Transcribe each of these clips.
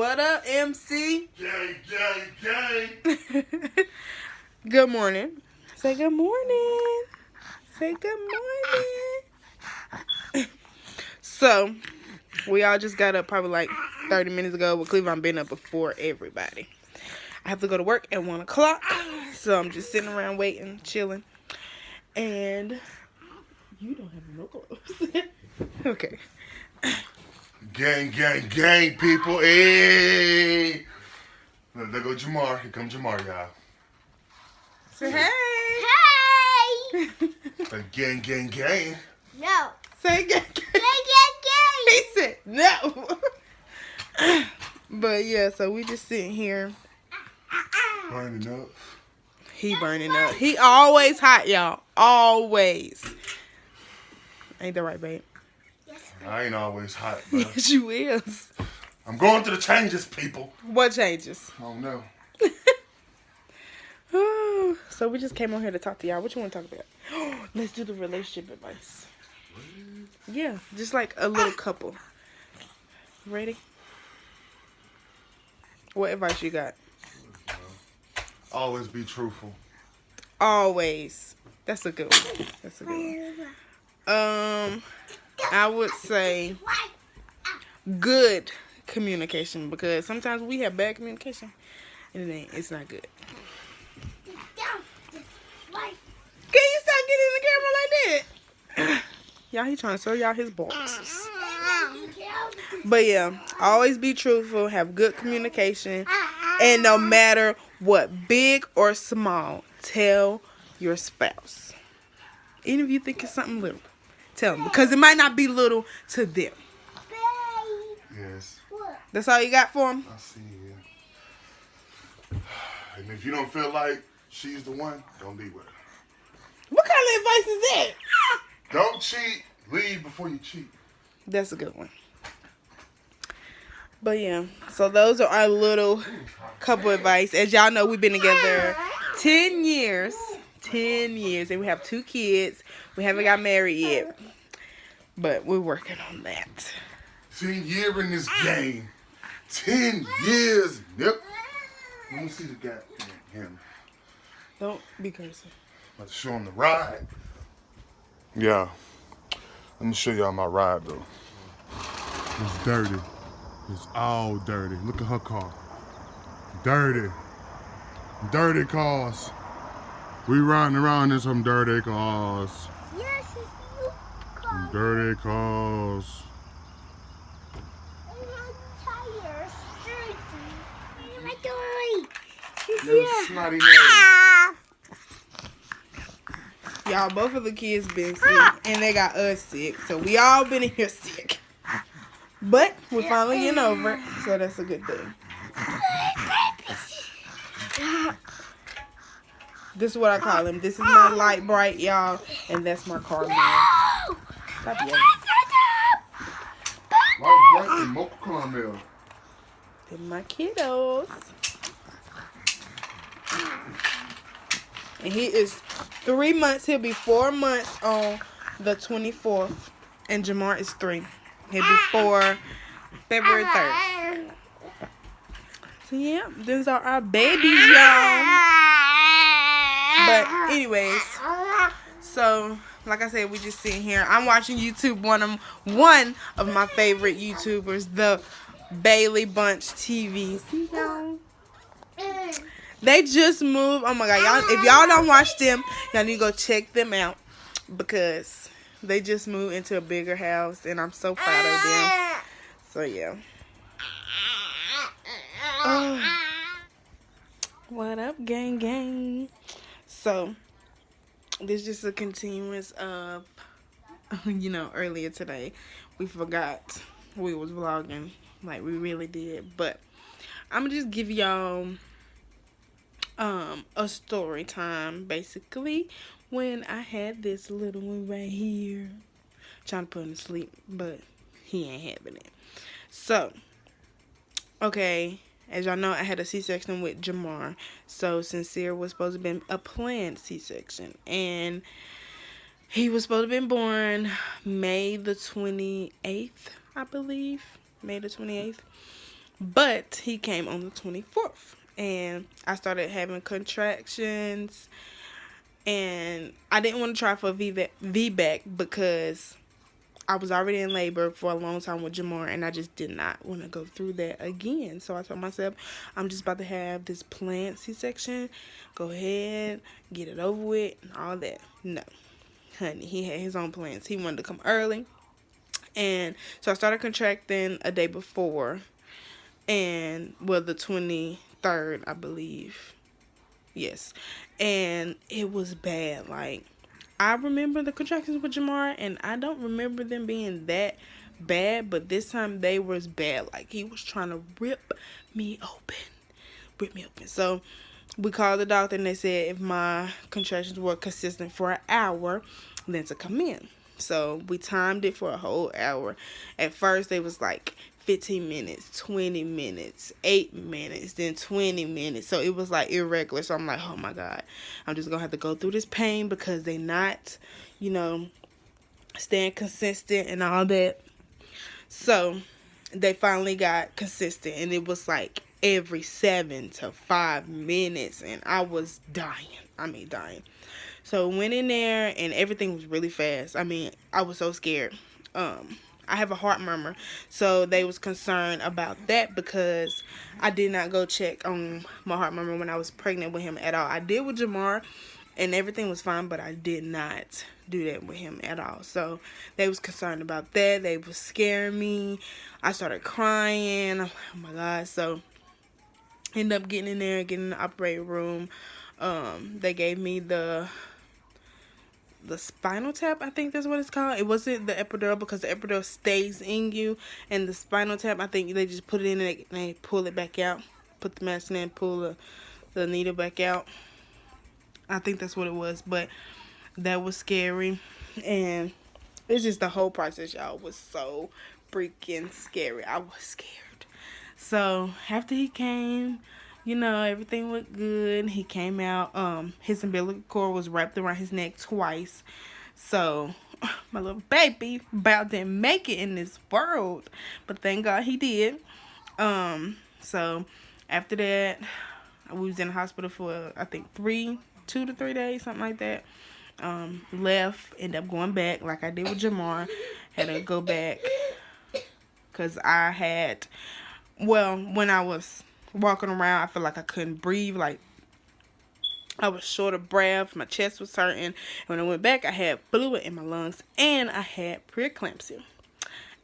What up, MC? Gang, gang, gang. Good morning. Say good morning. Say good morning. So, we all just got up probably like 30 minutes ago. But Cleveland been up before everybody. I have to go to work at 1 o'clock. So, I'm just sitting around waiting, chilling. And you don't have no clothes. Okay. Gang, gang, gang, people. Hey. Look, there go Jamar. Here come Jamar, y'all. Say hey. Hey! Like, gang, gang, gang. No. Say gang. Gay, He said no. But yeah, so we just sitting here. Burning up. He burning up. He always hot, y'all. Always. Ain't that right, babe? I ain't always hot, but Yes, you is. I'm going through the changes, people. What changes? I don't know. So we just came on here to talk to y'all. What you want to talk about? Let's do the relationship advice. Yeah, just like a little couple. Ready? What advice you got? Always be truthful. Always. That's a good one. That's a good one. I would say good communication, because sometimes we have bad communication and it's not good. Can you stop getting in the camera like that? Y'all, he trying to show y'all his boxes. But yeah, always be truthful, have good communication, and no matter what, big or small, tell your spouse. Even if you think it's something little, tell them, because it might not be little to them. Yes. That's all you got for them? I see you. And if you don't feel like she's the one, don't be with her. What kind of advice is that? Don't cheat. Leave before you cheat. That's a good one. But yeah, so those are our little couple advice. As y'all know, we've been together 10 years. 10 years. And we have 2 kids. We haven't got married yet. But we're working on that. 10 years in this game. 10 years. Yep. Let me see the guy. Him. Don't be cursing. About to show him the ride. Yeah. Let me show y'all my ride, though. It's dirty. It's all dirty. Look at her car. Dirty. Dirty cars. We riding around in some dirty cars. Yes, it's you. Some dirty cars. Little snotty nose. Y'all, both of the kids been sick. And they got us sick. So we all been in here sick. But we're finally getting over it. So that's a good thing. This is what I call him. This is my light bright, y'all. And that's my car man. Stop yelling. Light bright and mocha caramel. They're my kiddos. And he is 3 months. He'll be 4 months on the 24th. And Jamar is 3. He'll be 4 February 3rd. So yeah, these are our babies, y'all. But anyways, so like I said, we just sitting here. I'm watching YouTube. One of my favorite YouTubers, the Bailey Bunch TV. See y'all? They just moved. Oh my god, y'all! If y'all don't watch them, y'all need to go check them out, because they just moved into a bigger house, and I'm so proud of them. So yeah. What up, gang, gang? So this is just a continuance of, earlier today we forgot we was vlogging, like we really did, but I'm gonna just give y'all a story time, basically, when I had this little one right here. Trying to put him to sleep, but he ain't having it. So, okay, as y'all know, I had a C-section with Jamar. So, Sincere was supposed to be a planned C-section. And he was supposed to be born May the 28th, I believe. May the 28th. But he came on the 24th. And I started having contractions. And I didn't want to try for a VBAC because I was already in labor for a long time with Jamar, and I just did not want to go through that again. So I told myself, I'm just about to have this planned C-section. Go ahead, get it over with, and all that. No, honey, he had his own plans. He wanted to come early. And so I started contracting a day before, and well, the 23rd, I believe. Yes. And it was bad. Like, I remember the contractions with Jamar, and I don't remember them being that bad, but this time they was bad. Like, he was trying to rip me open. So we called the doctor, and they said if my contractions were consistent for an hour, then to come in. So we timed it for a whole hour. At first, they was like 15 minutes, 20 minutes, 8 minutes, then 20 minutes. So it was like irregular. So I'm like, oh my God, I'm just going to have to go through this pain because they not, you know, staying consistent and all that. So they finally got consistent, and it was like every 7 to 5 minutes, and I was dying. So went in there, and everything was really fast. I mean, I was so scared. I have a heart murmur, so they was concerned about that because I did not go check on my heart murmur when I was pregnant with him at all. I did with Jamar, and everything was fine, but I did not do that with him at all. So they was concerned about that. They was scaring me. I started crying. Oh my God. So ended up getting in there, getting in the operating room. They gave me the spinal tap, I think that's what it's called. It wasn't the epidural because the epidural stays in you, and the spinal tap, I think they just put it in and they pull it back out, put the medicine in, pull the needle back out. I think that's what it was, but that was scary, and it's just the whole process, y'all, was so freaking scary. I was scared. So after he came, you know, everything looked good. He came out. His umbilical cord was wrapped around his neck twice. So my little baby about to make it in this world, but thank God he did. So after that, we was in the hospital for I think 2 to 3 days, something like that. Left, ended up going back like I did with Jamar. Had to go back because I had, well, when I was walking around, I felt like I couldn't breathe. Like, I was short of breath. My chest was hurting. And when I went back, I had fluid in my lungs. And I had preeclampsia.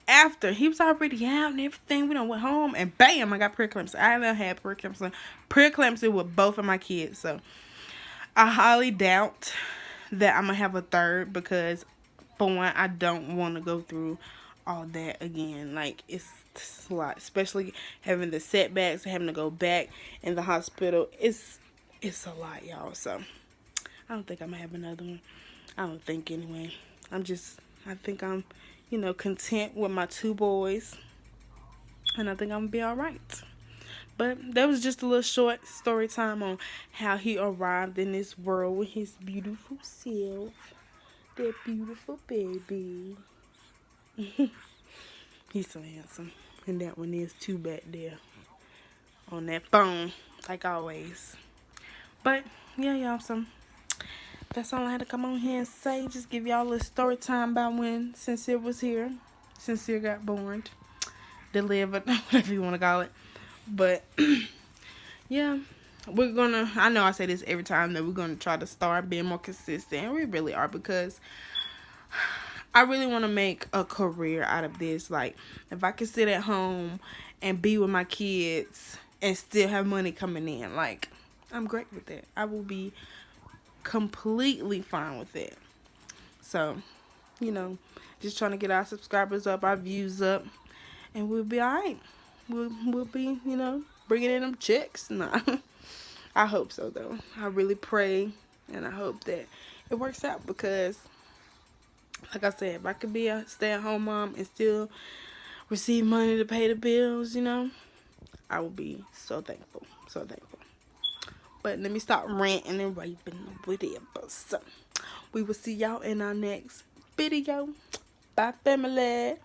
After he was already out and everything, we done went home. And bam, I got preeclampsia. I done had preeclampsia with both of my kids. So, I highly doubt that I'm going to have a third. Because, for one, I don't want to go through all that again. Like, it's a lot, especially having the setbacks, having to go back in the hospital. It's a lot, y'all. So I don't think I'm gonna have another one. I don't think, anyway. I think I'm, you know, content with my 2 boys, and I think I'm gonna be all right. But that was just a little short story time on how he arrived in this world with his beautiful self, that beautiful baby. He's so handsome. And that one is too back there on that phone, like always. But, yeah, y'all, so that's all I had to come on here and say. Just give y'all a little story time about when Sincere was here. Sincere got born. Delivered, whatever you want to call it. But, yeah, we're going to, I know I say this every time, that we're going to try to start being more consistent. And we really are, because I really want to make a career out of this. Like, if I could sit at home and be with my kids and still have money coming in, like, I'm great with that. I will be completely fine with it. So, you know, just trying to get our subscribers up, our views up, and we'll be all right. We'll be, you know, bringing in them checks. Nah, I hope so, though. I really pray, and I hope that it works out, because like I said, if I could be a stay-at-home mom and still receive money to pay the bills, you know, I will be so thankful. So thankful. But let me stop ranting and raving or whatever. So, we will see y'all in our next video. Bye, family.